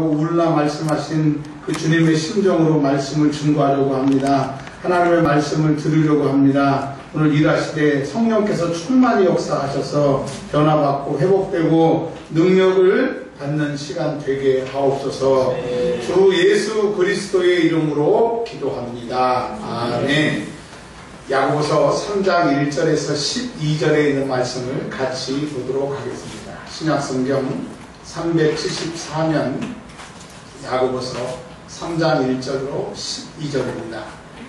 울라 말씀하신 그 주님의 심정으로 말씀을 증거하려고 합니다. 하나님의 말씀을 들으려고 합니다. 오늘 일하시되 성령께서 충만히 역사하셔서 변화받고 회복되고 능력을 받는 시간 되게 하옵소서. 주 예수 그리스도의 이름으로 기도합니다. 아멘. 야고보서 3장 1절에서 12절에 있는 말씀을 같이 보도록 하겠습니다. 신약성경 374면 야고보서 3장 1절로 12절입니다.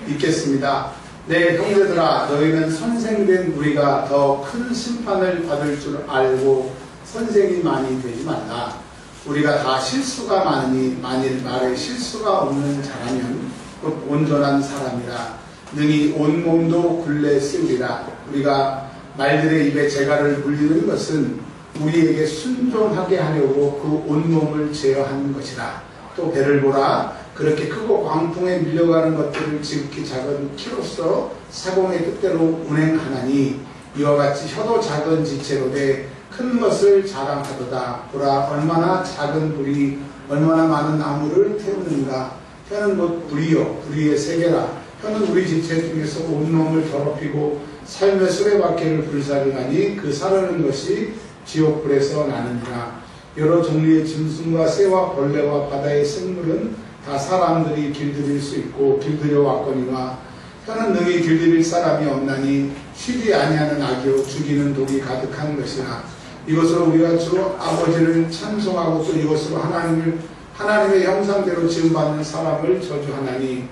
읽겠습니다. 내 형제들아, 너희는 선생된 우리가 더 큰 심판을 받을 줄 알고 선생이 많이 되지 말라. 우리가 다 실수가 많으니 만일 말에 실수가 없는 자라면 곧 온전한 사람이라. 능히 온몸도 굴레 쓰리라. 우리가 말들의 입에 재갈을 물리는 것은 우리에게 순종하게 하려고 그 온몸을 제어하는 것이라. 또 배를 보라. 그렇게 크고 광풍에 밀려가는 것들을 지극히 작은 키로서 사공의 뜻대로 운행하나니 이와 같이 혀도 작은 지체로 돼 큰 것을 자랑하도다. 보라, 얼마나 작은 불이 얼마나 많은 나무를 태우는가. 혀는 곧 불이요 불의의 세계라. 혀는 우리 지체 중에서 온몸을 더럽히고 삶의 수레바퀴를 불사르나니 그 사르는 것이 지옥불에서 나느니라. 여러 종류의 짐승과 새와 벌레와 바다의 생물은 다 사람들이 길들일 수 있고 길들여 왔거니와 혀는 능히 길들일 사람이 없나니 쉬지 아니하는 악이요 죽이는 독이 가득한 것이라. 이것으로 우리가 주 아버지를 찬송하고 또 이것으로 하나님의 형상대로 지음받는 사람을 저주하나니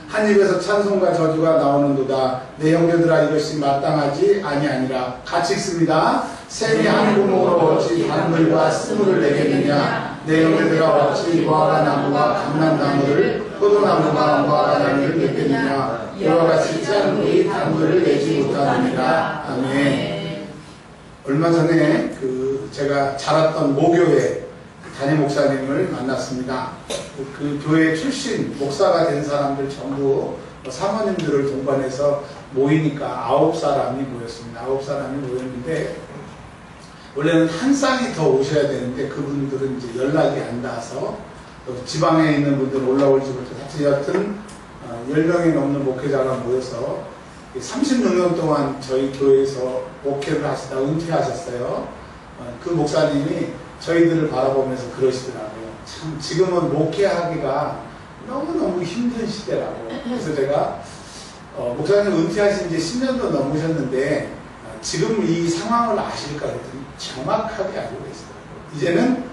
한 입에서 찬송과 저주가 나오는도다. 내 형제들아, 이것이 마땅하지 아니하니라. 같이 읽습니다. 샘이 한 구멍으로 어찌 단물과 쓴물을 내겠느냐. 내 형제들아, 어찌 무화과 나무가 감람나무를 포도나무가 무화과 나무를 내겠느냐. 이와 같이 짠 물이 단물을 내지 못하느니라. 아멘. 얼마 전에 제가 자랐던 모교회 담임 목사님을 만났습니다. 그 교회 출신 목사가 된 사람들 전부 사모님들을 동반해서 모이니까 9사람이 모였습니다. 9사람이 모였는데 원래는 한 쌍이 더 오셔야 되는데 그분들은 이제 연락이 안 닿아서 지방에 있는 분들은 올라올지 못해서 여튼 10명이 넘는 목회자가 모여서 36년 동안 저희 교회에서 목회를 하시다 은퇴하셨어요. 그 목사님이 저희들을 바라보면서 그러시더라고요. 참 지금은 목회하기가 너무너무 힘든 시대라고. 그래서 제가 목사님 은퇴하신 지 10년도 넘으셨는데 지금 이 상황을 아실까 그랬더니 정확하게 알고 계시더라고요. 이제는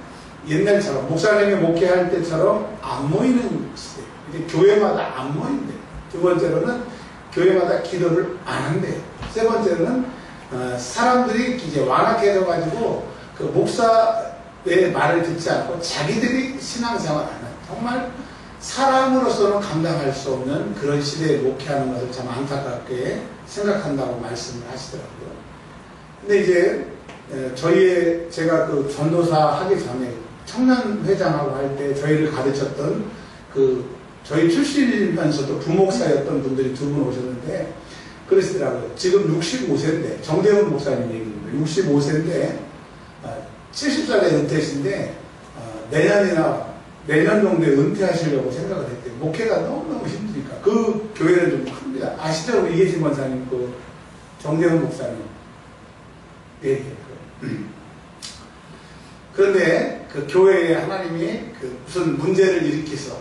옛날처럼 목사님이 목회할 때처럼 안 모이는 시대. 이제 교회마다 안 모인대. 두 번째로는 교회마다 기도를 안 한대요. 세 번째로는 사람들이 이제 완악해져 가지고 그 목사의 말을 듣지 않고 자기들이 신앙생활을 하는, 정말 사람으로서는 감당할 수 없는 그런 시대에 목회하는 것을 참 안타깝게 생각한다고 말씀을 하시더라고요. 근데 이제 제가 그 전도사 하기 전에 청년회장하고 할 때 저희를 가르쳤던 저희 출신이면서도 부목사였던 분들이 두 분 오셨는데 그러시더라고요. 지금 65세인데 정대훈 목사님 얘기입니다. 65세인데 70살에 은퇴하신데 내년 정도에 은퇴하시려고 생각을 했대요. 목회가 너무너무 힘드니까. 그 교회는 좀 큽니다. 아시죠? 우리 이계진 권사님, 정대훈 목사님. 네. 그런데 그 교회에 하나님이 무슨 문제를 일으켜서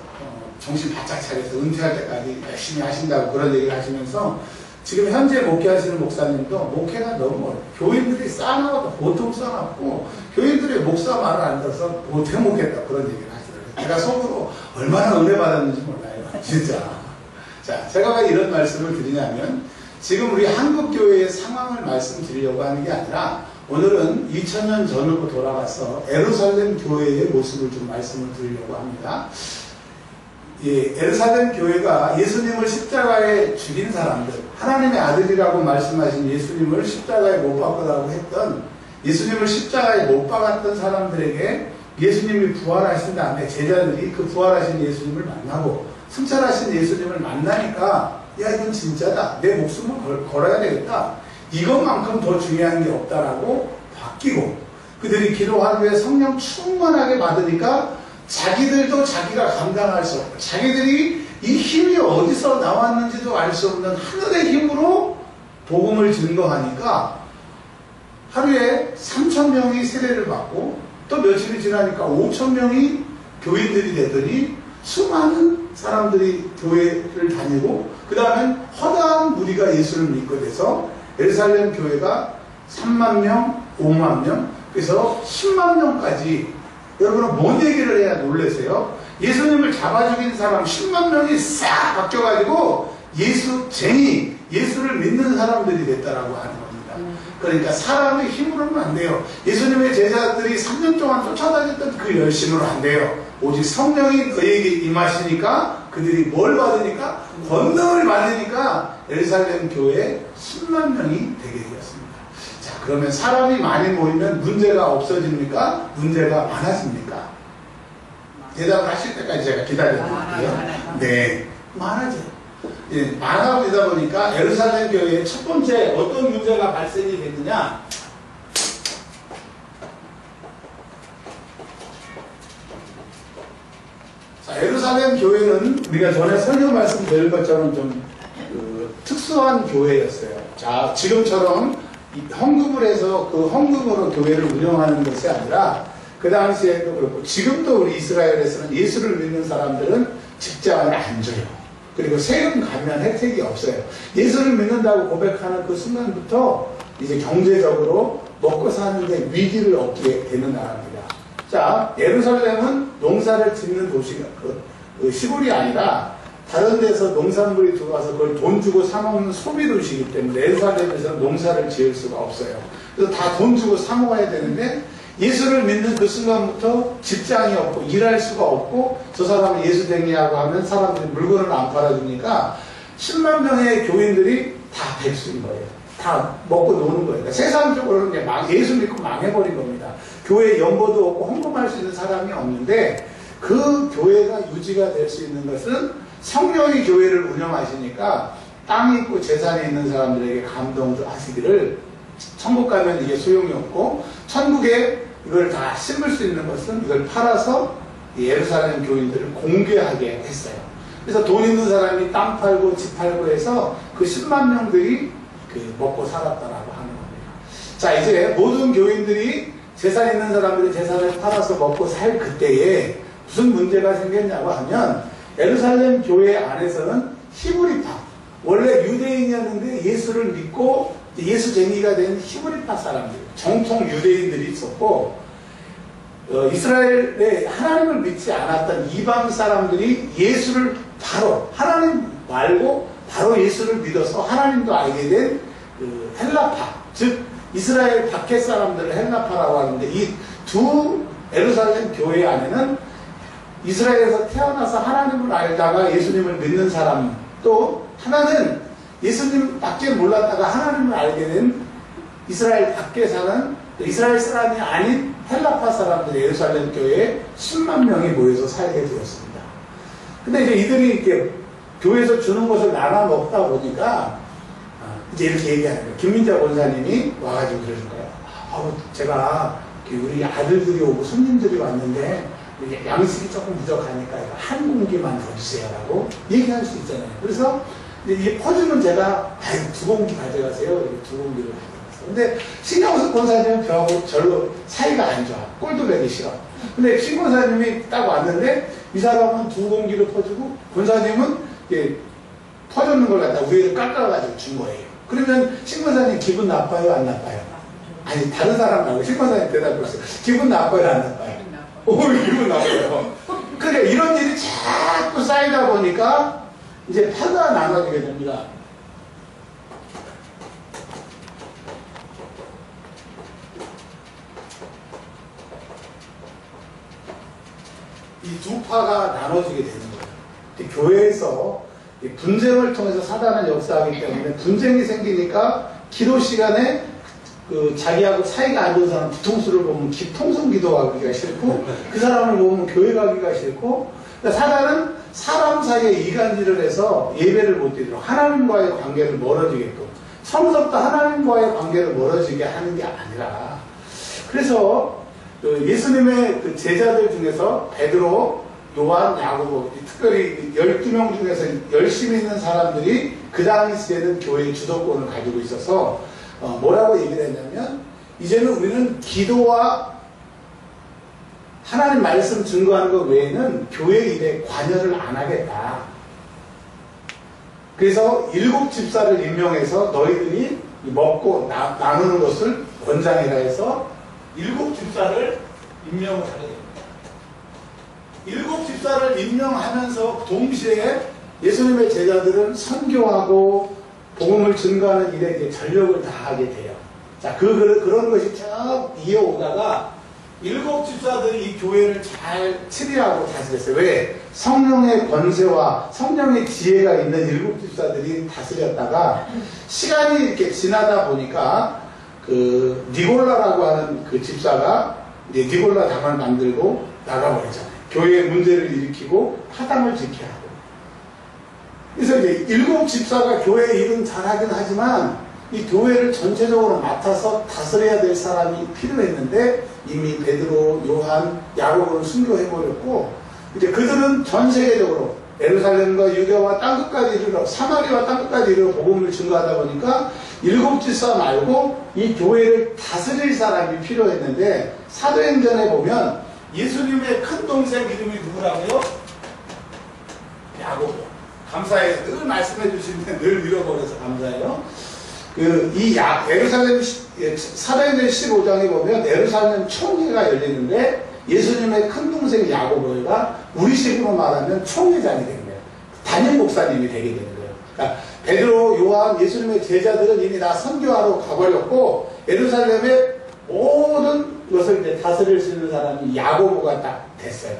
정신 바짝 차려서 은퇴할 때까지 열심히 하신다고 그런 얘기를 하시면서 지금 현재 목회하시는 목사님도 목회가 너무 어려워요. 교인들이 싸나워도 보통 싸놨고 교인들이 목사 말을 안 들어서 못해 먹겠다 그런 얘기를 하시더라고요. 제가 속으로 얼마나 은혜 받았는지 몰라요. 진짜. 자, 제가 왜 이런 말씀을 드리냐면 지금 우리 한국교회의 상황을 말씀드리려고 하는 게 아니라 오늘은 2000년 전으로 돌아가서 예루살렘 교회의 모습을 좀 말씀을 드리려고 합니다. 예루살렘 교회가 예수님을 십자가에 죽인 사람들, 하나님의 아들이라고 말씀하신 예수님을 십자가에 못 박으라고 했던, 예수님을 십자가에 못 박았던 사람들에게 예수님이 부활하신 다음에 제자들이 그 부활하신 예수님을 만나고 승천하신 예수님을 만나니까 야, 이건 진짜다. 내 목숨을 걸어야 되겠다. 이것만큼 더 중요한 게 없다라고 바뀌고, 그들이 기도한 후에 성령 충만하게 받으니까 자기들도 자기가 감당할 수 없고 자기들이 이 힘이 어디서 나왔는지도 알 수 없는 하늘의 힘으로 복음을 증거하니까 하루에 3,000명이 세례를 받고 또 며칠이 지나니까 5,000명이 교인들이 되더니 수많은 사람들이 교회를 다니고 그 다음엔 허다한 무리가 예수를 믿고 돼서 예루살렘 교회가 3만 명, 5만 명, 그래서 10만 명까지. 여러분은 뭔 얘기를 해야 놀라세요? 예수님을 잡아 죽인 사람 10만 명이 싹 바뀌어가지고 예수쟁이, 예수를 믿는 사람들이 됐다라고 하는 겁니다. 그러니까 사람의 힘으로는 안 돼요. 예수님의 제자들이 3년 동안 쫓아다녔던 그 열심으로 안 돼요. 오직 성령이 그에게 임하시니까 그들이 뭘 받으니까? 권능을 받으니까 예루살렘 교회에 10만 명이 되게 되었습니다. 자, 그러면 사람이 많이 모이면 문제가 없어집니까? 문제가 많아집니까? 대답을 하실 때까지 제가 기다려드릴게요. 네, 많아져요. 예, 많아지다 보니까 예루살렘 교회에 첫 번째 어떤 문제가 발생이 됐느냐? 자, 예루살렘 교회는 우리가 전에 설교 말씀드린 것처럼 좀 특수한 교회였어요. 자, 지금처럼 헌금을 해서 그 헌금으로 교회를 운영하는 것이 아니라 그 당시에도 그렇고 지금도 우리 이스라엘에서는 예수를 믿는 사람들은 직장을 안 줘요. 그리고 세금 감면 혜택이 없어요. 예수를 믿는다고 고백하는 그 순간부터 이제 경제적으로 먹고 사는데 위기를 얻게 되는 나라입니다. 자, 예루살렘은 농사를 짓는 도시가 그 시골이 아니라 다른 데서 농산물이 들어와서 그걸 돈 주고 사먹는 소비 도시이기 때문에 예루살렘에서는 농사를 지을 수가 없어요. 그래서 다 돈 주고 사먹어야 되는데 예수를 믿는 그 순간부터 직장이 없고 일할 수가 없고 저 사람은 예수쟁이라고 하면 사람들이 물건을 안 팔아주니까 10만 명의 교인들이 다 백수인 거예요. 다 먹고 노는 거예요. 그러니까 세상적으로는 그냥 예수 믿고 망해버린 겁니다. 교회에 연보도 없고 헌금할 수 있는 사람이 없는데 그 교회가 유지가 될 수 있는 것은 성령이 교회를 운영하시니까 땅이 있고 재산이 있는 사람들에게 감동을 하시기를 천국 가면 이게 소용이 없고 천국에 이걸 다 심을 수 있는 것은 이걸 팔아서 예루살렘 교인들을 공개하게 했어요. 그래서 돈 있는 사람이 땅 팔고 집 팔고 해서 그 10만 명들이 먹고 살았다라고 하는 겁니다. 자, 이제 모든 교인들이 재산 있는 사람들이 재산을 팔아서 먹고 살 그때에 무슨 문제가 생겼냐고 하면 예루살렘 교회 안에서는 히브리파, 원래 유대인이었는데 예수를 믿고 예수쟁이가 된 히브리파 사람들, 정통 유대인들이 있었고 이스라엘에 하나님을 믿지 않았던 이방 사람들이 예수를 바로 하나님 말고 바로 예수를 믿어서 하나님도 알게 된 그 헬라파, 즉 이스라엘 밖의 사람들을 헬라파라고 하는데 이 두 예루살렘 교회 안에는 이스라엘에서 태어나서 하나님을 알다가 예수님을 믿는 사람, 또 하나는 예수님 밖에 몰랐다가 하나님을 알게 된 이스라엘 밖에 사는 이스라엘 사람이 아닌 헬라파 사람들 예루살렘 교회에 10만 명이 모여서 살게 되었습니다. 근데 이제 이들이 이렇게 교회에서 주는 것을 나눠 먹다 보니까 이제 이렇게 얘기하는 거예요. 김민자 권사님이 와가지고 그러는 거예요. 제가 우리 아들들이 오고 손님들이 왔는데 양식이 조금 부족하니까 한 공기만 더 주세요라고 얘기할 수 있잖아요. 그래서 이제 퍼주면 제가 두 공기 가져가세요. 이렇게 두 공기를 가져갔어요. 근데 신경수 권사님은 저하고 별로 사이가 안 좋아. 꼴도 보기 싫어. 근데 신 권사님이 딱 왔는데 이 사람은 두 공기를 퍼주고 권사님은 퍼주는 걸 갖다 위에서 깎아가지고 준 거예요. 그러면 신 권사님 기분 나빠요? 안 나빠요? 아니 다른 사람 말고 신 권사님 대답했어요. 기분 나빠요? 안 나빠요? 기분 나빠요. 그래 이런 일이 자꾸 쌓이다 보니까 이제 파가 나눠지게 됩니다. 이 두 파가 나눠지게 되는 거예요. 교회에서 분쟁을 통해서 사단은 역사하기 때문에 분쟁이 생기니까 기도 시간에 자기하고 사이가 안 좋은 사람 뒤통수를 보면 통성 기도하기가 싫고 그 사람을 보면 교회 가기가 싫고 그러니까 사단은 사람 사이에 이간질을 해서 예배를 못 드리도록 하나님과의 관계를 멀어지게끔 처음부터 하나님과의 관계를 멀어지게 하는 게 아니라 그래서 예수님의 그 제자들 중에서 베드로, 요한, 야고보, 특별히 12명 중에서 열심히 있는 사람들이 그 당시에는 교회의 주도권을 가지고 있어서 뭐라고 얘기를 했냐면, 이제는 우리는 기도와 하나님 말씀 증거하는 것 외에는 교회 일에 관여를 안 하겠다. 그래서 7 집사를 임명해서 너희들이 먹고 나누는 것을 권장이라 해서 7 집사를 임명을 하게 됩니다. 7 집사를 임명하면서 동시에 예수님의 제자들은 선교하고 복음을 증거하는 일에 이제 전력을 다하게 돼요. 자, 그런 것이 쭉 이어오다가 7 집사들이 이 교회를 잘 치리하고 다스렸어요. 왜? 성령의 권세와 성령의 지혜가 있는 7 집사들이 다스렸다가 시간이 이렇게 지나다 보니까 그 니골라라고 하는 그 집사가 이제 니골라 당을 만들고 나가버리잖아요. 교회의 문제를 일으키고 타당을 지켜야 하고. 그래서 이제 7 집사가 교회 일은 잘하긴 하지만 이 교회를 전체적으로 맡아서 다스려야 될 사람이 필요했는데 이미 베드로, 요한, 야고보는 순교해버렸고 이제 그들은 전 세계적으로 예루살렘과 유대와 땅끝까지 이르러 사마리아와 땅끝까지 이르러 복음을 증거하다 보니까 7 집사 말고 이 교회를 다스릴 사람이 필요했는데 사도행전에 보면 예수님의 큰 동생 이름이 누구라고요? 야고보. 감사해요. 늘 말씀해 주시는데 늘 잃어버려서 감사해요. 예루살렘 사도행전 15장에 보면 예루살렘 총회가 열리는데 예수님의 큰 동생 야고보가 우리식으로 말하면 총회장이 된 거예요. 담임 목사님이 되게 되는 거예요. 그러니까 베드로, 요한, 예수님의 제자들은 이미 다 선교하러 가버렸고 예루살렘의 모든 것을 이제 다스릴 수 있는 사람이 야고보가 딱 됐어요.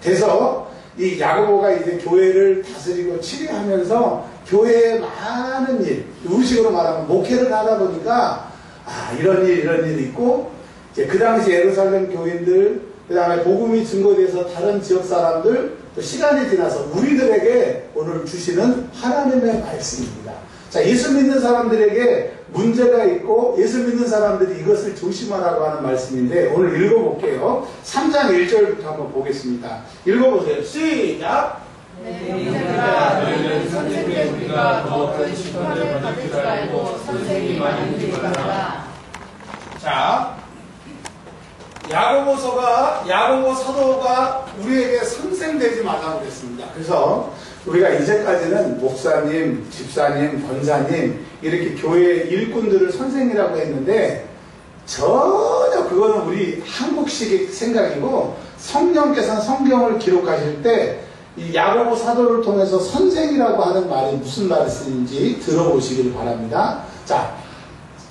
돼서 이 야고보가 이제 교회를 다스리고 치료하면서 교회에 많은 일, 우리식으로 말하면 목회를 하다 보니까 이런 일이 있고 이제 그 당시 예루살렘 교인들, 그 다음에 복음이 증거돼서 다른 지역 사람들, 또 시간이 지나서 우리들에게 오늘 주시는 하나님의 말씀입니다. 자, 예수 믿는 사람들에게 문제가 있고 예수 믿는 사람들이 이것을 조심하라고 하는 말씀인데 오늘 읽어볼게요. 3장 1절부터 한번 보겠습니다. 읽어보세요. 시작! 너희는 선생님의 우리가 더 큰 시편을 받을 줄 알고 선생이 많이 되리라. 자, 야고보 사도가 우리에게 선생되지 말라고 그랬습니다. 그래서 우리가 이제까지는 목사님, 집사님, 권사님 이렇게 교회 일꾼들을 선생이라고 했는데 전혀 그거는 우리 한국식 생각이고 성령께서는 성경을 기록하실 때 이 야고보 사도를 통해서 선생이라고 하는 말이 무슨 말을 쓰는지 들어보시길 바랍니다. 자,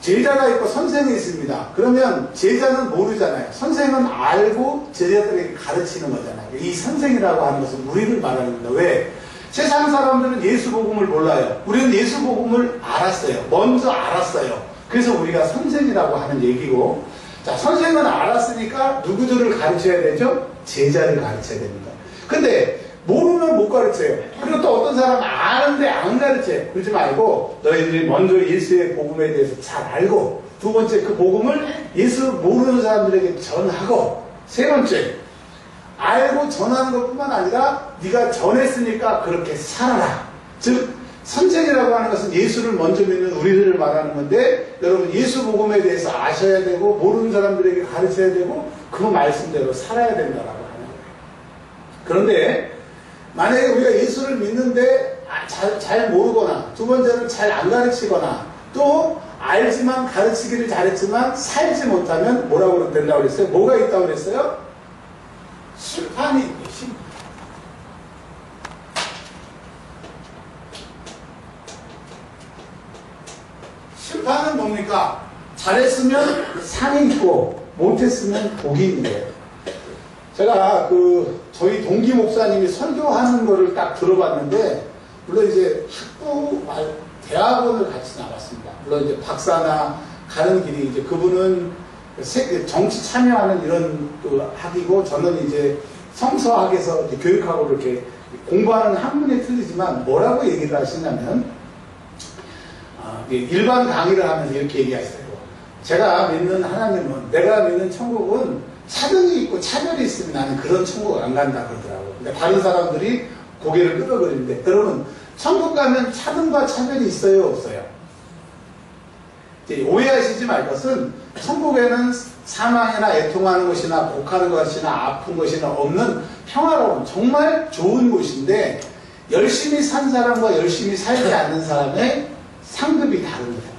제자가 있고 선생이 있습니다. 그러면 제자는 모르잖아요. 선생은 알고 제자들에게 가르치는 거잖아요. 이 선생이라고 하는 것은 우리를 말하는 겁니다. 왜? 세상 사람들은 예수 복음을 몰라요. 우리는 예수 복음을 알았어요. 먼저 알았어요. 그래서 우리가 선생이라고 하는 얘기고, 자, 선생은 알았으니까 누구들을 가르쳐야 되죠? 제자를 가르쳐야 됩니다. 근데 모르면 못 가르쳐요. 그리고 또 어떤 사람은 아는데 안 가르쳐요. 그러지 말고 너희들이 먼저 예수의 복음에 대해서 잘 알고, 두 번째 그 복음을 예수 모르는 사람들에게 전하고, 세 번째 알고 전하는 것뿐만 아니라 네가 전했으니까 그렇게 살아라. 즉 선생이라고 하는 것은 예수를 먼저 믿는 우리들을 말하는 건데, 여러분 예수 복음에 대해서 아셔야 되고 모르는 사람들에게 가르쳐야 되고 그 말씀대로 살아야 된다라고 하는 거예요. 그런데 만약에 우리가 예수를 믿는데 잘 모르거나, 두 번째는 잘 안 가르치거나, 또 알지만 가르치기를 잘했지만 살지 못하면 뭐라고 된다고 그랬어요? 뭐가 있다고 그랬어요? 심판이 있고, 심판. 심판은 뭡니까? 잘했으면 상이 있고 못했으면 복이 있는 거예요. 제가 저희 동기 목사님이 설교하는 거를 딱 들어봤는데, 물론 이제 대학원을 같이 나갔습니다. 물론 이제 박사나 가는 길이 이제 그분은 정치 참여하는 이런 학이고, 저는 이제 성서학에서 이제 교육하고 이렇게 공부하는 학문이 틀리지만 뭐라고 얘기를 하시냐면, 일반 강의를 하면서 이렇게 얘기하시더라고요. 제가 믿는 하나님은, 내가 믿는 천국은 차등이 있고 차별이 있으면 나는 그런 천국 안 간다 그러더라고요. 근데 다른 사람들이 고개를 끄덕거리는데, 여러분, 천국 가면 차등과 차별이 있어요, 없어요? 오해하시지 말 것은, 천국에는 사망이나 애통하는 것이나 복하는 것이나 아픈 것이나 없는 평화로운 정말 좋은 곳인데, 열심히 산 사람과 열심히 살지 않는 사람의 상급이 다릅니다.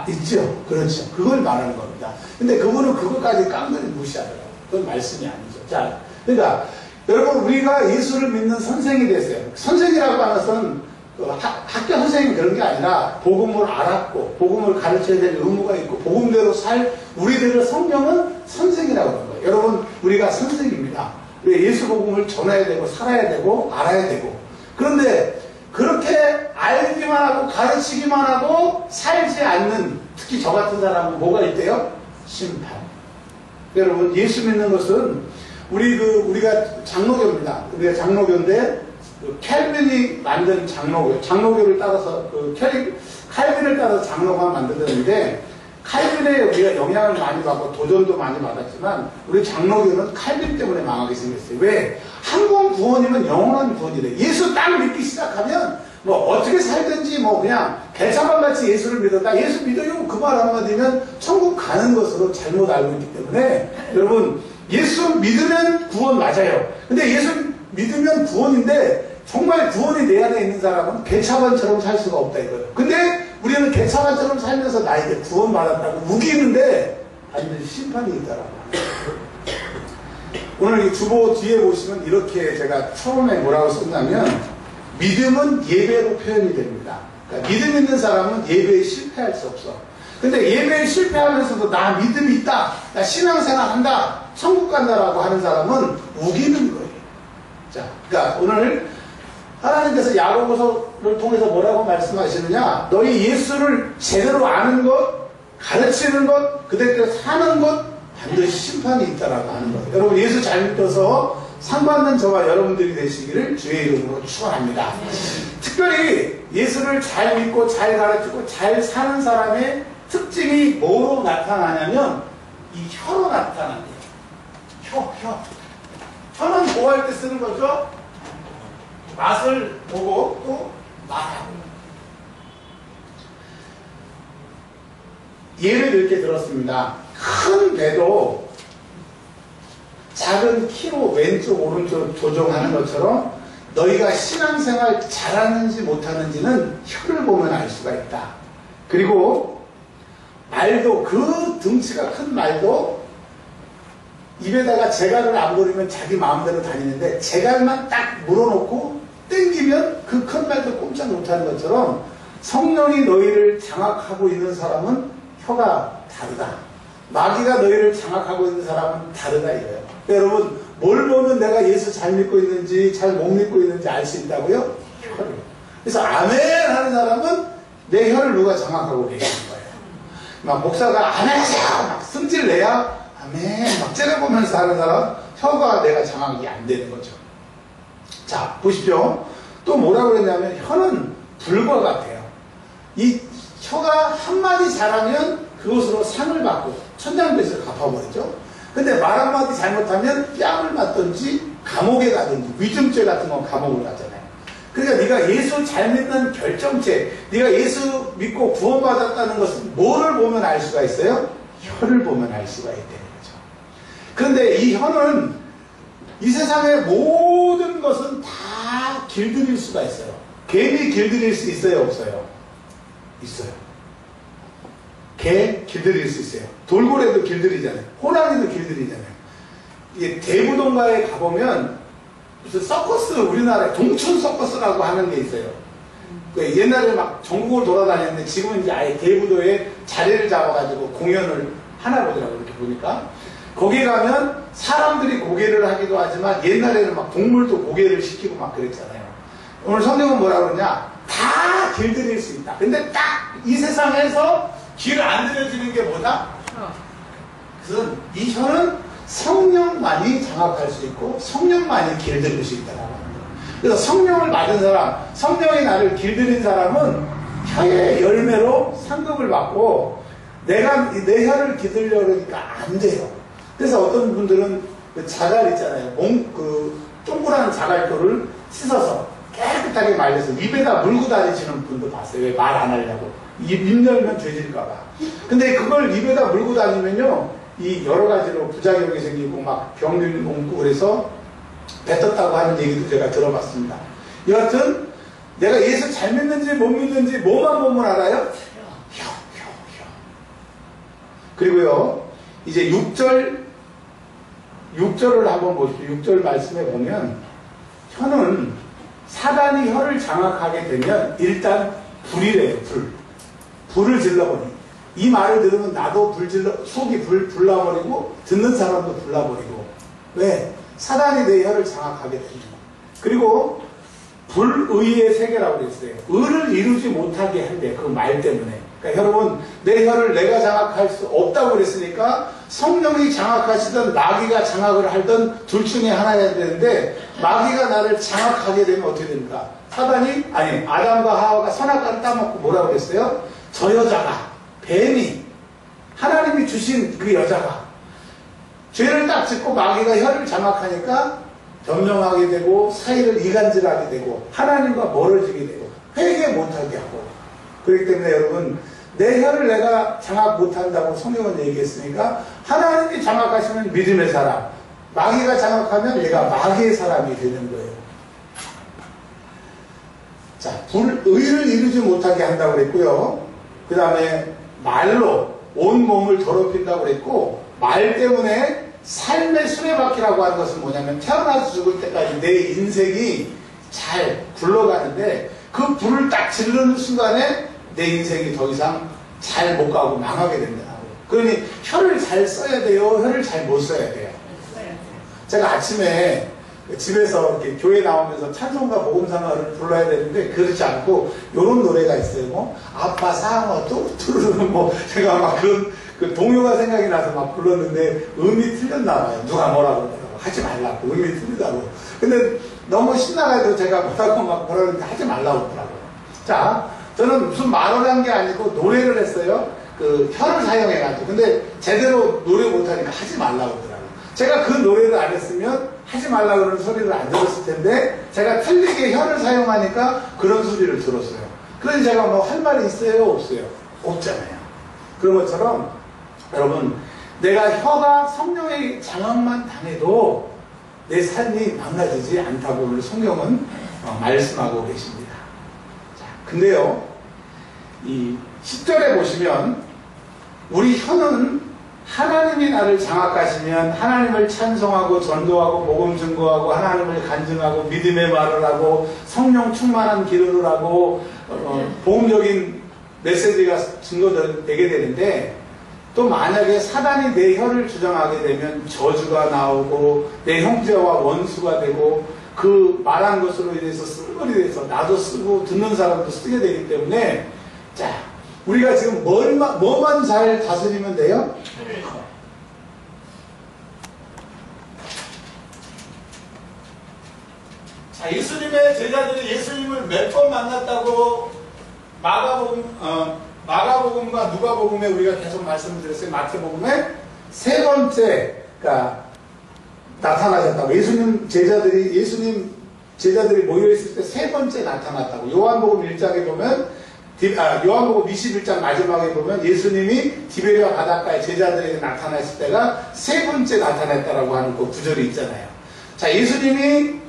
있죠? 그렇죠. 그걸 말하는 겁니다. 근데 그분은 그것까지 깡그리 무시하더라고요. 그건 말씀이 아니죠. 자, 그러니까 여러분, 우리가 예수를 믿는 선생이 됐어요. 선생이라고 하는 것은 학교 선생님 그런 게 아니라 복음을 알았고 복음을 가르쳐야 될 의무가 있고 복음대로 살 우리들의 성경은 선생이라고 하는 거예요. 여러분, 우리가 선생입니다. 예수 복음을 전해야 되고 살아야 되고 알아야 되고, 그런데 그렇게 알기만 하고 가르치기만 하고 살지 않는, 특히 저 같은 사람은 뭐가 있대요? 심판. 여러분, 예수 믿는 것은 우리가 장로교입니다. 우리가 장로교인데 캘빈이 만든 장로교를 따라서 칼빈을 따라서 장로가 만들었는데, 칼빈에 우리가 영향을 많이 받고 도전도 많이 받았지만 우리 장로교는 칼빈 때문에 망하게 생겼어요. 왜? 한 번 구원이면 영원한 구원이래. 예수 딱 믿기 시작하면 뭐 어떻게 살든지 뭐 그냥 개차반같이 예수를 믿었다. 예수 믿어요. 그 말 한마디면 천국 가는 것으로 잘못 알고 있기 때문에, 여러분, 예수 믿으면 구원 맞아요. 근데 예수 믿으면 구원인데 정말 구원이 내 안에 있는 사람은 개차반처럼 살 수가 없다 이거예요. 근데 우리는 개차반처럼 살면서 나에게 구원 받았다고 우기는데 반드시 심판이 있더라고요. 오늘 이 주보 뒤에 보시면 이렇게 제가 처음에 뭐라고 썼냐면, 믿음은 예배로 표현이 됩니다. 그러니까 믿음 있는 사람은 예배에 실패할 수 없어. 근데 예배에 실패하면서도 나 믿음이 있다, 나 신앙생활 한다, 천국 간다라고 하는 사람은 우기는 거예요. 자, 그러니까 오늘 하나님께서 야고보서를 통해서 뭐라고 말씀하시느냐, 너희 예수를 제대로 아는 것, 가르치는 것, 그대로 사는 것, 반드시 심판이 있다라고 하는 거예요. 여러분, 예수 잘 믿어서 상 받는 저와 여러분들이 되시기를 주의 이름으로 축원합니다. 특별히 예수를 잘 믿고 잘 가르치고 잘 사는 사람의 특징이 뭐로 나타나냐면 이 혀로 나타납니다. 혀는 뭐 할 때 쓰는 거죠? 맛을 보고 또 말하고. 예를 이렇게 들었습니다. 큰 배도 작은 키로 왼쪽 오른쪽 조정하는 것처럼 너희가 신앙생활 잘하는지 못하는지는 혀를 보면 알 수가 있다. 그리고 말도, 그 등치가 큰 말도 입에다가 재갈을 안 버리면 자기 마음대로 다니는데 재갈만 딱 물어놓고 땡기면 그 큰 말도 꼼짝 못하는 것처럼 성령이 너희를 장악하고 있는 사람은 혀가 다르다. 마귀가 너희를 장악하고 있는 사람은 다르다 이거예요. 여러분, 뭘 보면 내가 예수 잘 믿고 있는지 잘 못 믿고 있는지 알 수 있다고요? 혀를. 그래서 아멘 하는 사람은 내 혀를 누가 장악하고 계시는 거예요. 막 목사가 아멘 하세요 막 승질 내야 아멘 막 째려보면서 하는 사람, 혀가 내가 장악이 안 되는 거죠. 자, 보십시오. 또 뭐라고 그랬냐면 혀는 불과 같아요. 이 혀가 한마디 잘하면 그것으로 상을 받고 천장빚을 갚아버리죠. 근데 말 한마디 잘못하면 뺨을 맞든지 감옥에 가든지, 위증죄 같은 건 감옥을 가잖아요. 그러니까 네가 예수 잘 믿는 결정체, 네가 예수 믿고 구원받았다는 것은 뭐를 보면 알 수가 있어요? 혀를 보면 알 수가 있다는 거죠. 그런데 이 혀는 이 세상의 모든 것은 다 길들일 수가 있어요. 개미 길들일 수 있어요, 없어요? 있어요. 개 길들일 수 있어요. 돌고래도 길들이잖아요. 호랑이도 길들이잖아요. 이게 대부동가에 가보면 무슨 서커스, 우리나라에 동춘 서커스라고 하는 게 있어요. 옛날에 막 전국을 돌아다녔는데 지금은 이제 아예 대부도에 자리를 잡아가지고 공연을 하나 보더라고요. 이렇게 보니까. 거기 가면 사람들이 고개를 하기도 하지만 옛날에는 막 동물도 고개를 시키고 막 그랬잖아요. 오늘 성경은 뭐라 그러냐? 다 길들일 수 있다. 근데 딱 이 세상에서 길 안 들여지는 게 뭐다? 그래서 이 혀는 성령만이 장악할 수 있고 성령만이 길들일 수 있다라고 합니다. 그래서 성령을 받은 사람, 성령이 나를 길들인 사람은 혀의 열매로 상급을 받고, 내가 내 혀를 기들려 그러니까 안 돼요. 그래서 어떤 분들은 그 자갈 있잖아요. 동그란 자갈도를 씻어서 깨끗하게 말려서 입에다 물고 다니시는 분도 봤어요. 왜 말 안 하려고. 입 열면 죄질까봐. 근데 그걸 입에다 물고 다니면요, 이 여러 가지로 부작용이 생기고 막 병균이 옮고 그래서 뱉었다고 하는 얘기도 제가 들어봤습니다. 여하튼 내가 예수 잘 믿는지 못 믿는지 뭐만 보면 알아요? 혀. 그리고요, 이제 6절을 한번 보십시오. 6절 말씀에 보면 혀는 사단이 혀를 장악하게 되면 일단 불이래요. 불을 질러버리. 이 말을 들으면 나도 속이 불나버리고 듣는 사람도 불나버리고. 왜? 사단이 내 혀를 장악하게 됩니다. 그리고 불의의 세계라고 그랬어요. 의를 이루지 못하게 한대. 그 말 때문에. 그러니까 여러분, 내 혀를 내가 장악할 수 없다고 그랬으니까 성령이 장악하시든 마귀가 장악을 하든 둘 중에 하나여야 되는데, 마귀가 나를 장악하게 되면 어떻게 됩니까? 아담과 하와가 선악과를 따먹고 뭐라고 그랬어요? 저 여자가, 뱀이, 하나님이 주신 그 여자가 죄를 딱 짓고 마귀가 혀를 장악하니까 변명하게 되고 사이를 이간질하게 되고 하나님과 멀어지게 되고 회개 못하게 하고. 그렇기 때문에 여러분, 내 혀를 내가 장악 못한다고 성경은 얘기했으니까 하나님이 장악하시면 믿음의 사람, 마귀가 장악하면 내가 마귀의 사람이 되는 거예요. 자, 의를 이루지 못하게 한다고 그랬고요. 그 다음에 말로 온 몸을 더럽힌다고 그랬고, 말 때문에 삶의 수레바퀴라고 하는 것은 뭐냐면 태어나서 죽을 때까지 내 인생이 잘 굴러가는데 그 불을 딱 지르는 순간에 내 인생이 더 이상 잘 못 가고 망하게 된다고. 그러니 혀를 잘 써야 돼요? 혀를 잘 못 써야 돼요? 제가 아침에 집에서 이렇게 교회 나오면서 찬송가 복음상가를 불러야 되는데 그렇지 않고 이런 노래가 있어요. 뭐 아빠 상어 뚜루루루 뭐 제가 막 그 동요가 생각이 나서 막 불렀는데 음이 틀렸나 봐요. 누가 뭐라고 그러더라고. 하지 말라고. 음이 틀리다고. 근데 너무 신나가지고 제가 뭐라고 그러는데 하지 말라고 그러더라고요. 자, 저는 무슨 말을 한 게 아니고 노래를 했어요. 그 혀를 사용해가지고. 근데 제대로 노래 못하니까 하지 말라고 그러더라고요. 제가 그 노래를 안 했으면 하지 말라고 그러는 소리를 안 들었을 텐데 제가 틀리게 혀를 사용하니까 그런 소리를 들었어요. 그래서 제가 뭐 할 말이 있어요? 없어요? 없잖아요. 그런 것처럼 여러분, 내가 혀가 성령의 장악만 당해도 내 삶이 망가지지 않다고 오늘 성경은 말씀하고 계십니다. 자, 근데요, 이 10절에 보시면 우리 혀는 하나님이 나를 장악하시면 하나님을 찬송하고 전도하고 복음 증거하고 하나님을 간증하고 믿음의 말을 하고 성령 충만한 기도를 하고 복음적인 메시지가 증거되게 되는데, 또 만약에 사단이 내 혀를 주장하게 되면 저주가 나오고 내 형제와 원수가 되고 그 말한 것으로 인해서 쓸거리 돼서 나도 쓰고 듣는 사람도 쓰게 되기 때문에, 자, 우리가 지금 뭐만 잘 다스리면 돼요? 자, 예수님의 제자들이 예수님을 몇 번 만났다고 마가복음과 누가복음에 우리가 계속 말씀을 드렸어요. 마태복음에 세 번째가 나타나셨다고. 예수님 제자들이 모여있을 때 세 번째 나타났다고. 요한복음 1장에 보면, 요한복음 21장 마지막에 보면 예수님이 디베리아 바닷가에 제자들에게 나타났을 때가 세 번째 나타났다라고 하는 그 구절이 있잖아요. 자, 예수님이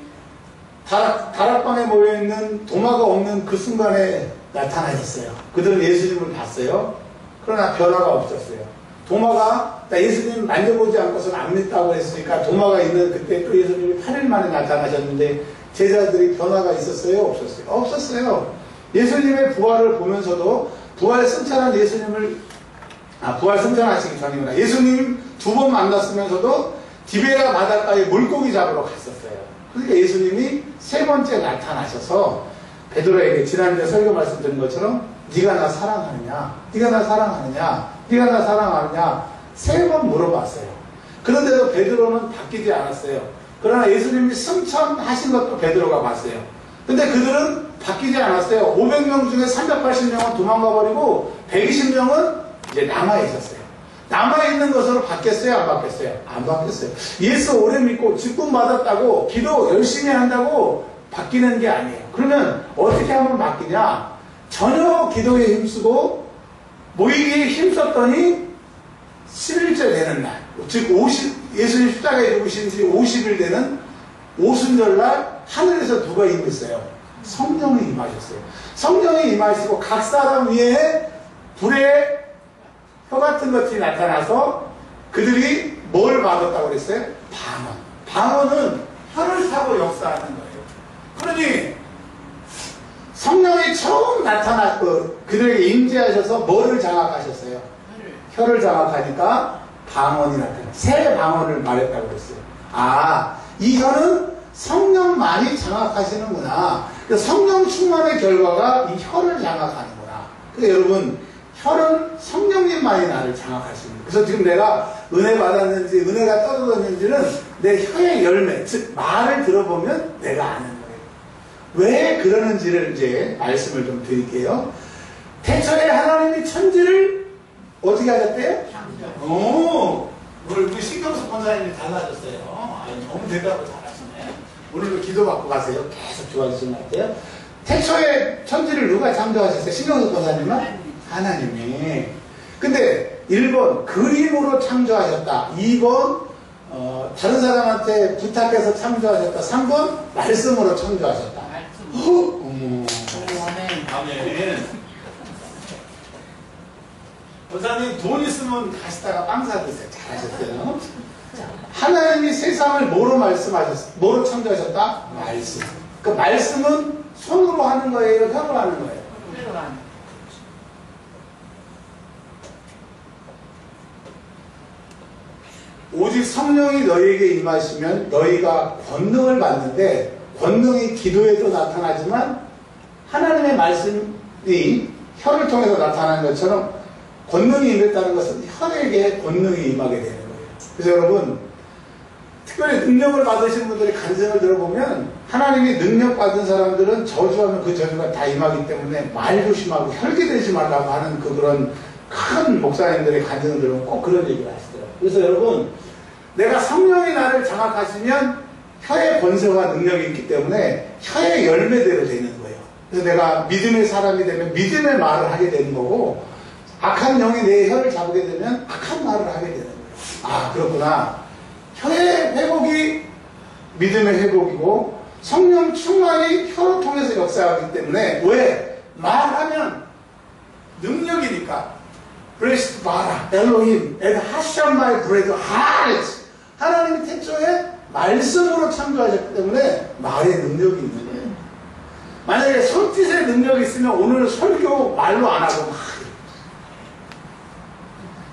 다락방에 모여있는 도마가 없는 그 순간에 나타나셨어요. 그들은 예수님을 봤어요. 그러나 변화가 없었어요. 도마가 예수님 만져보지 않고서는 안 믿다고 했으니까 도마가 있는 그때 또 예수님이 8일 만에 나타나셨는데 제자들이 변화가 있었어요? 없었어요? 없었어요. 예수님의 부활을 보면서도 부활 승천하시기 전이구나. 예수님 두 번 만났으면서도 디베라 바닷가에 물고기 잡으러 갔었어요. 그러니까 예수님이 세 번째 나타나셔서 베드로에게 지난주에 설교 말씀드린 것처럼 네가 나 사랑하느냐? 네가 나 사랑하느냐? 네가 나 사랑하느냐? 세 번 물어봤어요. 그런데도 베드로는 바뀌지 않았어요. 그러나 예수님이 승천하신 것도 베드로가 봤어요. 근데 그들은 바뀌지 않았어요. 500명 중에 380명은 도망가 버리고 120명은 이제 남아있었어요. 남아있는 것으로 바뀌었어요? 안 바뀌었어요? 안 바뀌었어요. 예수 오래 믿고 직분 받았다고 기도 열심히 한다고 바뀌는 게 아니에요. 그러면 어떻게 하면 바뀌냐? 전혀 기도에 힘쓰고 모이기에 힘썼더니 11째 되는 날, 즉 예수님 십자가에 죽으신 지 50일 되는 오순절날 하늘에서 누가 임했어요? 성령이 임하셨어요. 성령이 임하시고 각 사람 위에 불에 혀 같은 것이 나타나서 그들이 뭘 받았다고 그랬어요? 방언. 방언은 혀를 타고 역사하는 거예요. 그러니 성령이 처음 나타났고 그들에게 임재하셔서 뭐를 장악하셨어요? 혀를 장악하니까 방언이 나타나요. 새 방언을 말했다고 그랬어요. 아, 이 혀는 성령만이 장악하시는구나. 성령 충만의 결과가 이 혀를 장악하는구나. 그래서 여러분, 혀는 성령님만이 나를 장악하시는 거예요. 그래서 지금 내가 은혜 받았는지 은혜가 떨어졌는지는 내 혀의 열매, 즉 말을 들어보면 내가 아는 거예요. 왜 그러는지를 이제 말씀을 좀 드릴게요. 태초에 하나님이 천지를 어떻게 하셨대요? 오, 오늘 우리 신경수 권사님이 달라졌어요. 아니, 너무 대답을 잘하시네. 오늘도 기도받고 가세요. 계속 좋아지시는 것 같아요. 태초에 천지를 누가 창조하셨어요? 신경수 권사님은? 하나님이. 근데 1번 그림으로 창조하셨다. 2번 다른 사람한테 부탁해서 창조하셨다. 3번 말씀으로 창조하셨다. 어머. 아멘. 권사님 돈 있으면 가시다가 빵 사드세요. 잘하셨어요. 하나님이 세상을 뭐로 창조하셨다? 말씀. 그 말씀은 손으로 하는 거예요? 혀로 하는 거예요? 혀로 하는 거예요. 오직 성령이 너희에게 임하시면 너희가 권능을 받는데 권능이 기도에도 나타나지만 하나님의 말씀이 혀를 통해서 나타나는 것처럼 권능이 임했다는 것은 혀에게 권능이 임하게 되는 거예요. 그래서 여러분 특별히 능력을 받으신 분들의 간증을 들어보면 하나님이 능력 받은 사람들은 저주하면 그 저주가 다 임하기 때문에 말 조심하고 혈기되지 말라고 하는 그런 큰 목사님들의 간증을 들으면 꼭 그런 얘기를 하시더라고요. 그래서 여러분 내가 성령이 나를 장악하시면 혀의 권세와 능력이 있기 때문에 혀의 열매대로 되는 거예요. 그래서 내가 믿음의 사람이 되면 믿음의 말을 하게 되는 거고 악한 영이 내 혀를 잡게 되면 악한 말을 하게 되는 거예요. 아 그렇구나. 혀의 회복이 믿음의 회복이고 성령 충만이 혀를 통해서 역사하기 때문에 왜? 말하면 능력이니까 브레스트 바라 엘로힘 에드 하샴마이 브레드 하르츠 하나님이 태초에 말씀으로 창조하셨기 때문에 말의 능력이 있는 거예요. 만약에 손짓의 능력이 있으면 오늘 설교 말로 안 하고 막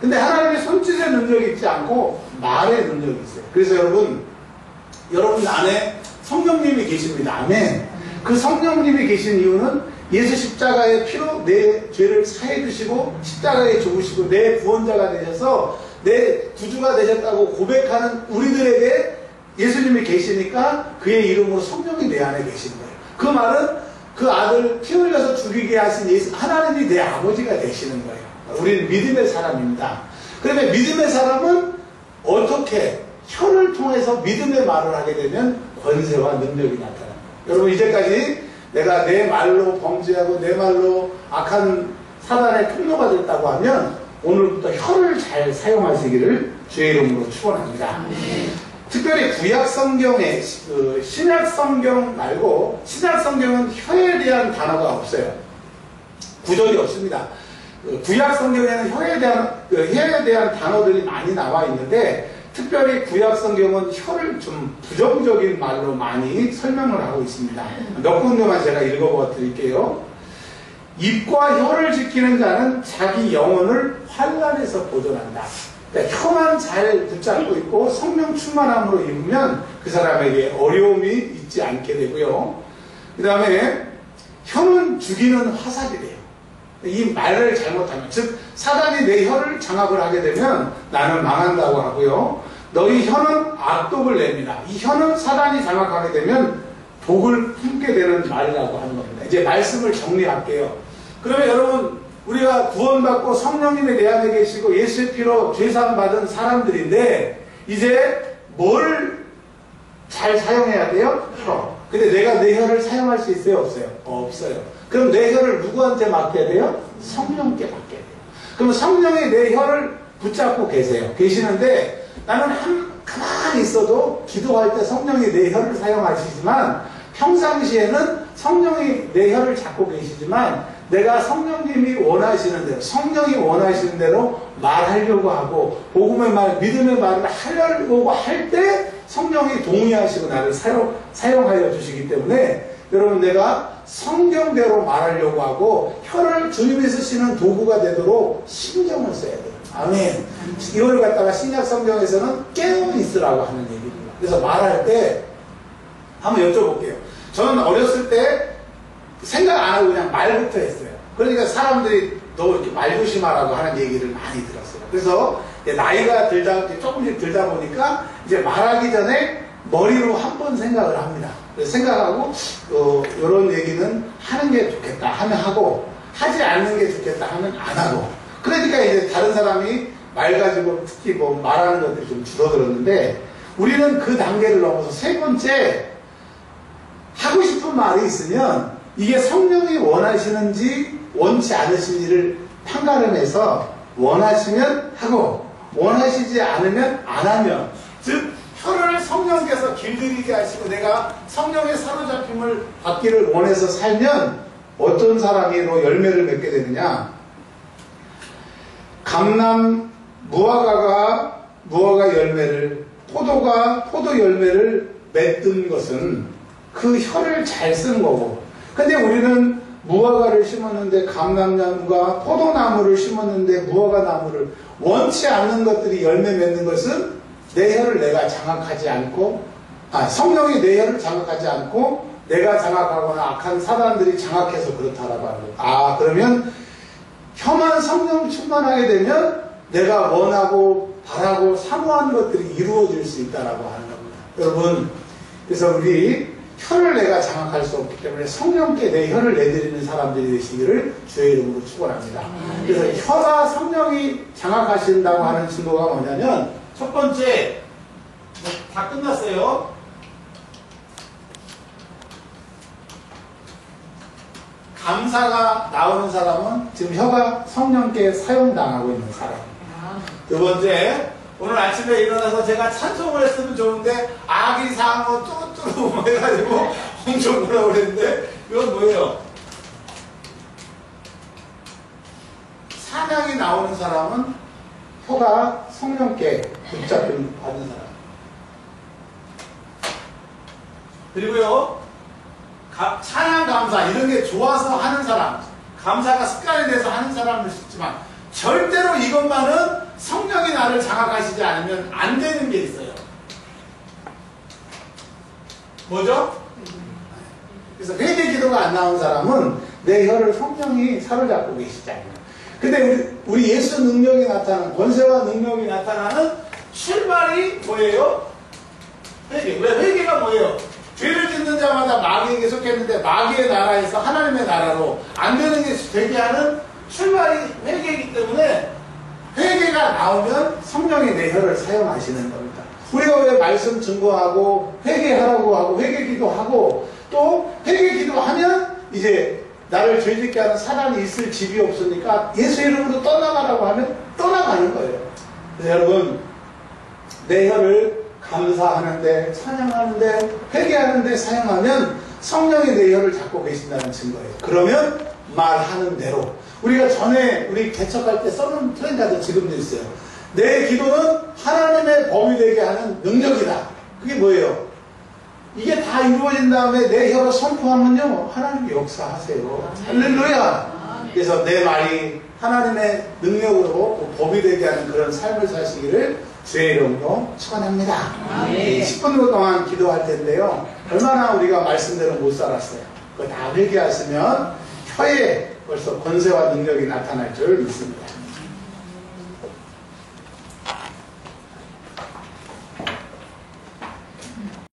근데 하나님이 손짓의 능력이 있지 않고 말의 능력이 있어요. 그래서 여러분 안에 성령님이 계십니다. 아멘. 그 성령님이 계신 이유는 예수 십자가의 피로 내 죄를 사해 주시고 십자가에 죽으시고 내 구원자가 되셔서 내 구주가 되셨다고 고백하는 우리들에게 예수님이 계시니까 그의 이름으로 성령이 내 안에 계시는 거예요. 그 말은 그 아들 피 흘려서 죽이게 하신 하나님이 내 아버지가 되시는 거예요. 우리는 믿음의 사람입니다. 그런데 믿음의 사람은 어떻게 혀를 통해서 믿음의 말을 하게 되면 권세와 능력이 나타납니다. 여러분 이제까지 내가 내 말로 범죄하고 내 말로 악한 사단의 통로가 됐다고 하면 오늘부터 혀를 잘 사용하시기를 주의 이름으로 축원합니다. 특별히 구약 성경에 신약 성경 말고 신약 성경은 혀에 대한 단어가 없어요. 구절이 없습니다. 구약 성경에는 혀에 대한 단어들이 많이 나와 있는데 특별히 구약 성경은 혀를 좀 부정적인 말로 많이 설명을 하고 있습니다. 몇 군데만 제가 읽어봐 드릴게요. 입과 혀를 지키는 자는 자기 영혼을 환난에서 보존한다. 그러니까 혀만 잘 붙잡고 있고 성령 충만함으로 입으면 그 사람에게 어려움이 있지 않게 되고요. 그 다음에 혀는 죽이는 화살이 돼요. 이 말을 잘못하면, 즉 사단이 내 혀를 장악을 하게 되면 나는 망한다고 하고요. 너희 혀는 악독을 냅니다. 이 혀는 사단이 장악하게 되면 복을 품게 되는 말이라고 하는 겁니다. 이제 말씀을 정리할게요. 그러면 여러분 우리가 구원받고 성령님이 내 안에 계시고 예수의 피로 죄사함 받은 사람들인데 이제 뭘 잘 사용해야 돼요? 혀. 근데 내가 내 혀를 사용할 수 있어요? 없어요? 없어요. 그럼 내 혀를 누구한테 맡겨야 돼요? 성령께 맡겨야 돼요. 그럼 성령이 내 혀를 붙잡고 계시는데 나는 가만히 있어도 기도할 때 성령이 내 혀를 사용하시지만 평상시에는 성령이 내 혀를 잡고 계시지만 내가 성령님이 원하시는 대로 성령이 원하시는 대로 말하려고 하고 복음의 말, 믿음의 말을 하려고 할 때 성령이 동의하시고 나를 사용하여 주시기 때문에 여러분 내가 성경대로 말하려고 하고 혀를 주님이 쓰시는 도구가 되도록 신경을 써야 돼요. 아멘. 이걸 갖다가 신약 성경에서는 깨어 있으라고 하는 얘기입니다. 그래서 말할 때 한번 여쭤볼게요. 저는 어렸을 때 생각 안 하고 그냥 말부터 했어요. 그러니까 사람들이 너 이렇게 말 조심하라고 하는 얘기를 많이 들었어요. 그래서 나이가 조금씩 들다 보니까 이제 말하기 전에 머리로 한 번 생각을 합니다. 그래서 생각하고 이런 얘기는 하는 게 좋겠다 하면 하고 하지 않는 게 좋겠다 하면 안 하고 그러니까 이제 다른 사람이 말 가지고 특히 뭐 말하는 것들이 좀 줄어들었는데 우리는 그 단계를 넘어서 세 번째 하고 싶은 말이 있으면 이게 성령이 원하시는지 원치 않으신지를 판가름해서 원하시면 하고 원하시지 않으면 안 하면 즉 혀를 성령께서 길들이게 하시고 내가 성령의 사로잡힘을 받기를 원해서 살면 어떤 사람이 열매를 맺게 되느냐 감람 무화과가 무화과 열매를 포도가 포도 열매를 맺은 것은 그 혀를 잘 쓴 거고 근데 우리는 무화과를 심었는데 감람나무가 포도나무를 심었는데 무화과나무를 원치 않는 것들이 열매 맺는 것은 내 혀를 내가 장악하지 않고 성령이 내 혀를 장악하지 않고 내가 장악하거나 악한 사단들이 장악해서 그렇다라고 하는 거예요. 그러면 혀만 성령 충만하게 되면 내가 원하고 바라고 사모하는 것들이 이루어질 수 있다라고 하는 겁니다. 여러분 그래서 우리 혀를 내가 장악할 수 없기 때문에 성령께 내 혀를 내드리는 사람들이 되시기를 주의 이름으로 축원합니다. 그래서 혀가 성령이 장악하신다고 하는 증거가 뭐냐면 첫 번째 다 끝났어요. 감사가 나오는 사람은 지금 혀가 성령께 사용당하고 있는 사람입니다. 두 번째 오늘 아침에 일어나서 제가 찬송을 했으면 좋은데 아기상어 뚜루뚜루 뭐 해가지고 엄청 뭐라고 그랬는데 이건 뭐예요? 찬양이 나오는 사람은 혀가 성령께 붙잡힘 받는 사람. 그리고요 찬양 감사 이런 게 좋아서 하는 사람 감사가 습관이 돼서 하는 사람도 있지만 절대로 이것만은 성령이 나를 장악하시지 않으면 안 되는 게 있어요. 뭐죠? 그래서 회개 기도가 안 나온 사람은 내 혀를 성령이 사로잡고 계시지 않아요. 근데 우리 예수 능력이 나타나는 권세와 능력이 나타나는 출발이 뭐예요? 회개. 왜 회개가 뭐예요? 죄를 짓는 자마다 마귀에게 속했는데 마귀의 나라에서 하나님의 나라로 안 되는 게 되게 하는 출발이 회개이기 때문에 회개가 나오면 성령이 내 혀를 사용하시는 겁니다. 우리가 왜 말씀 증거하고 회개하라고 하고 회개 기도하고 또 회개 기도하면 이제 나를 죄짓게 하는 사단이 있을 집이 없으니까 예수 이름으로 떠나가라고 하면 떠나가는 거예요. 그래서 여러분 내 혀를 감사하는데 찬양하는데 회개하는데 사용하면 성령이 내 혀를 잡고 계신다는 증거예요. 그러면 말하는 대로 우리가 전에 우리 개척할 때 써놓은 트렌드도 지금도 있어요. 내 기도는 하나님의 범위 되게 하는 능력이다. 그게 뭐예요? 이게 다 이루어진 다음에 내 혀로 선포하면요 하나님이 역사하세요. 할렐루야. 그래서 내 말이 하나님의 능력으로 범위 되게 하는 그런 삶을 사시기를 주의 이름으로 축원합니다. 10분 동안 기도할 텐데요. 얼마나 우리가 말씀대로 못 살았어요. 그거 다 회개하시면 혀에 벌써 권세와 능력이 나타날 줄 믿습니다.